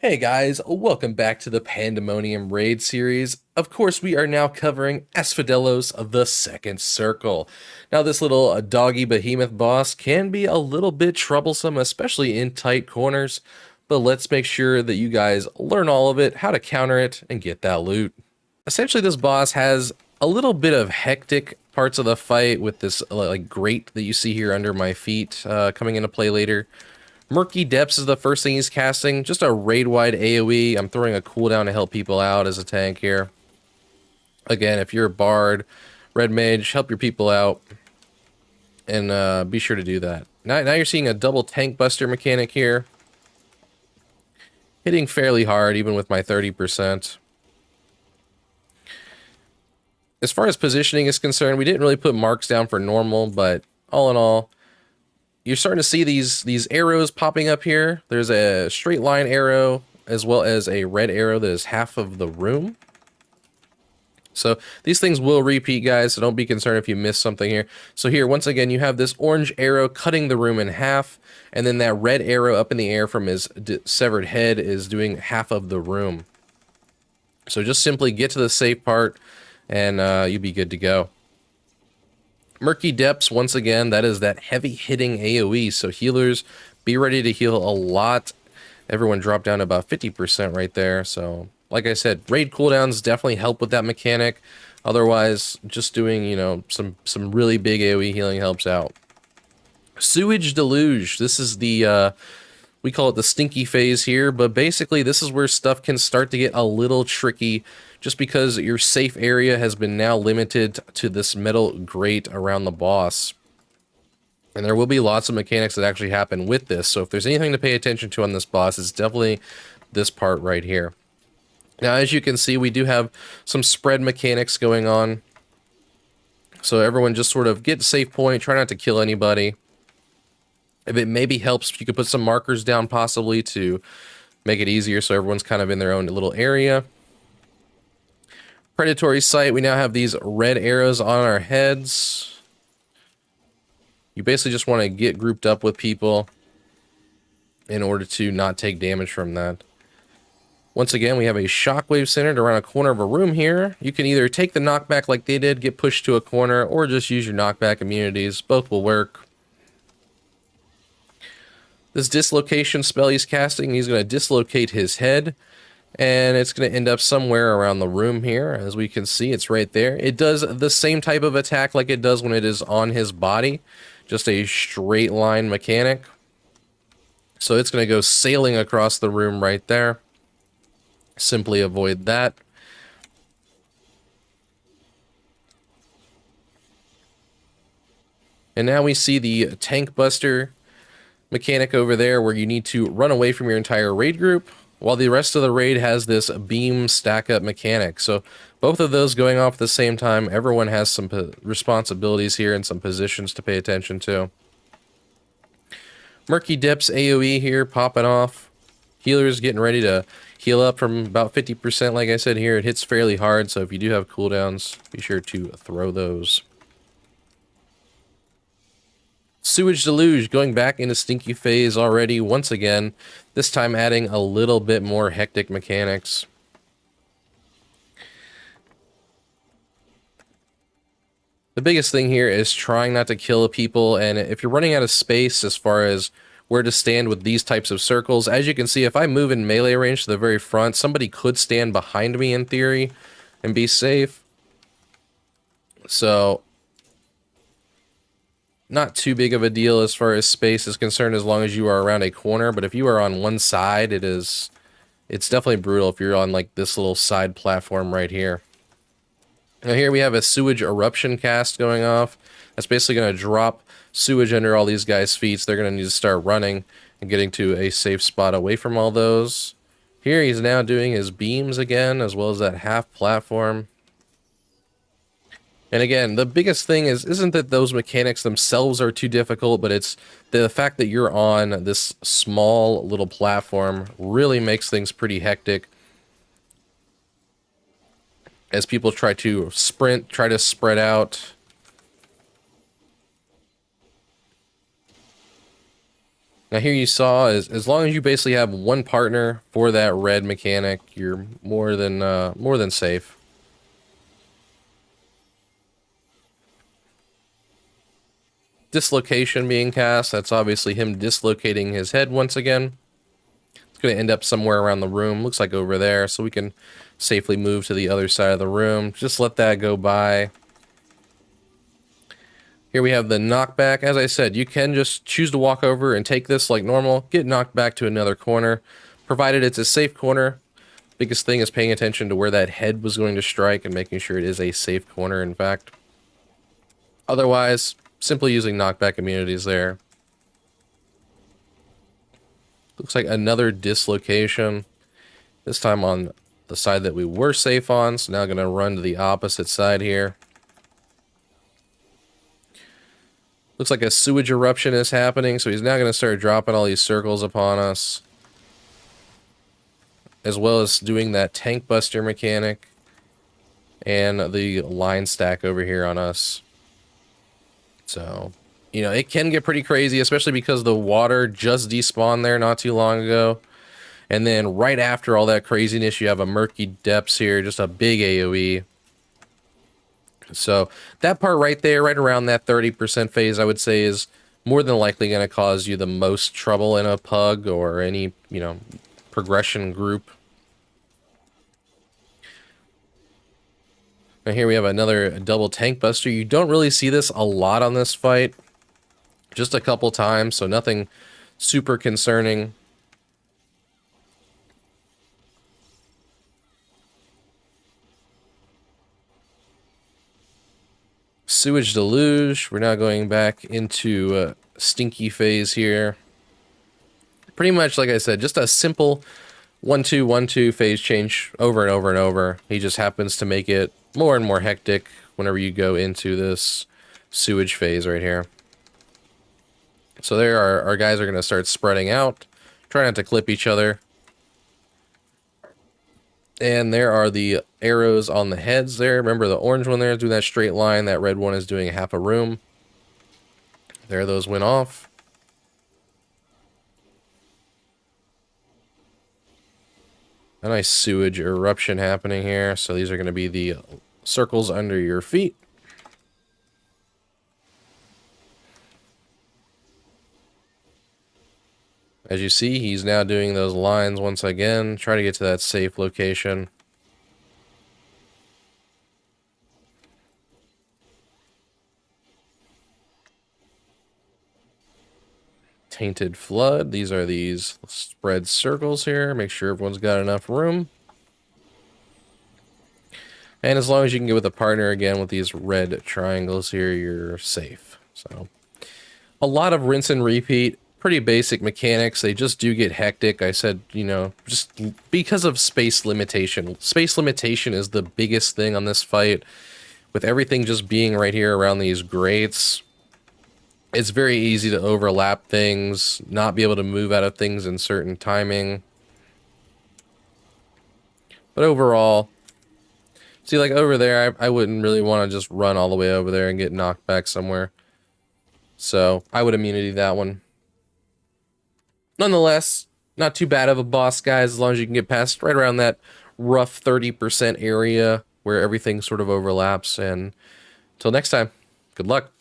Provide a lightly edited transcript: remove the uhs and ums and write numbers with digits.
Hey guys, welcome back to the Pandaemonium raid series. Of course, we are now covering Asphodelos of the Second Circle. Now, this little doggy behemoth boss can be a little bit troublesome, especially in tight corners, but let's make sure that you guys learn all of it, how to counter it, and get that loot. Essentially, this boss has a little bit of hectic parts of the fight with this like grate that you see here under my feet coming into play later. Murky Depths is the first thing he's casting. Just a raid-wide AoE. I'm throwing a cooldown to help people out as a tank here. Again, if you're a bard, red mage, help your people out. And be sure to do that. Now you're seeing a double tank buster mechanic here. Hitting fairly hard, even with my 30%. As far as positioning is concerned, we didn't really put marks down for normal, but all in all, you're starting to see these arrows popping up here. There's a straight line arrow as well as a red arrow that is half of the room. So these things will repeat, guys, so don't be concerned if you miss something here. So here, once again, you have this orange arrow cutting the room in half, and then that red arrow up in the air from his severed head is doing half of the room. So just simply get to the safe part, and you'll be good to go. Murky Depths, once again, that is that heavy hitting AoE, so healers, be ready to heal a lot. Everyone dropped down to about 50% right there, so like I said, raid cooldowns definitely help with that mechanic. Otherwise, just doing, you know, some really big AoE healing helps out. Sewage Deluge, this is the, we call it the stinky phase here, but basically this is where stuff can start to get a little tricky just because your safe area has been now limited to this metal grate around the boss. And there will be lots of mechanics that actually happen with this, so if there's anything to pay attention to on this boss, it's definitely this part right here. Now, as you can see, we do have some spread mechanics going on. So everyone just sort of get safe point, try not to kill anybody. If it maybe helps, you could put some markers down possibly to make it easier so everyone's kind of in their own little area. Predatory sight, we now have these red arrows on our heads. You basically just want to get grouped up with people in order to not take damage from that. Once again, we have a shockwave centered around a corner of a room here. You can either take the knockback like they did, get pushed to a corner, or just use your knockback immunities. Both will work. This dislocation spell he's casting, he's going to dislocate his head, and it's going to end up somewhere around the room here. As we can see, it's right there. It does the same type of attack like it does when it is on his body, just a straight line mechanic. So it's going to go sailing across the room right there. Simply avoid that. And now we see the tank buster mechanic over there where you need to run away from your entire raid group while the rest of the raid has this beam stack up mechanic. So both of those going off at the same time, everyone has some responsibilities here and some positions to pay attention to. Murky Depths AoE here popping off. Healers getting ready to heal up from about 50%. Like I said here, it hits fairly hard, so if you do have cooldowns, be sure to throw those. Sewage Deluge, going back into stinky phase already once again, this time adding a little bit more hectic mechanics. The biggest thing here is trying not to kill people, and if you're running out of space as far as where to stand with these types of circles, as you can see, if I move in melee range to the very front, somebody could stand behind me in theory and be safe. So not too big of a deal as far as space is concerned as long as you are around a corner, but if you are on one side, it's definitely brutal if you're on like this little side platform right here. Now here we have a sewage eruption cast going off. That's basically going to drop sewage under all these guys' feet, so they're going to need to start running and getting to a safe spot away from all those. Here he's now doing his beams again, as well as that half platform. And again, the biggest thing isn't that those mechanics themselves are too difficult, but it's the fact that you're on this small little platform really makes things pretty hectic. As people try to sprint, try to spread out. Now here you saw, as long as you basically have one partner for that red mechanic, you're more than safe. Dislocation being cast, that's obviously him dislocating his head once again. It's going to end up somewhere around the room, looks like over there, so we can safely move to the other side of the room. Just let that go by. Here we have the knockback. As I said, you can just choose to walk over and take this like normal, get knocked back to another corner, provided it's a safe corner. Biggest thing is paying attention to where that head was going to strike and making sure it is a safe corner, in fact. Otherwise, simply using knockback immunities there. Looks like another dislocation. This time on the side that we were safe on, so now going to run to the opposite side here. Looks like a sewage eruption is happening, so he's now going to start dropping all these circles upon us. As well as doing that tank buster mechanic. And the line stack over here on us. So, you know, it can get pretty crazy, especially because the water just despawned there not too long ago. And then right after all that craziness, you have a murky depths here, just a big AoE. So that part right there, right around that 30% phase, I would say is more than likely going to cause you the most trouble in a pug or any, you know, progression group. Now here we have another double tank buster. You don't really see this a lot on this fight. Just a couple times, so nothing super concerning. Sewage deluge. We're now going back into stinky phase here. Pretty much, like I said, just a simple 1-2, 1-2 phase change over and over and over. He just happens to make it more and more hectic whenever you go into this sewage phase right here. So there our guys are going to start spreading out. Try not to clip each other. And there are the arrows on the heads there. Remember the orange one there is doing that straight line. That red one is doing half a room. There those went off. A nice sewage eruption happening here. So these are going to be the circles under your feet. As you see, he's now doing those lines once again. Try to get to that safe location. Tainted Flood. These are these spread circles here. Make sure everyone's got enough room. And as long as you can get with a partner again with these red triangles here, you're safe. So, a lot of rinse and repeat. Pretty basic mechanics. They just do get hectic. I said, you know, just because of space limitation. Space limitation is the biggest thing on this fight. With everything just being right here around these grates, it's very easy to overlap things, not be able to move out of things in certain timing. But overall, see, like over there, I wouldn't really want to just run all the way over there and get knocked back somewhere. So I would immunity that one. Nonetheless, not too bad of a boss, guys, as long as you can get past right around that rough 30% area where everything sort of overlaps. And until next time, good luck.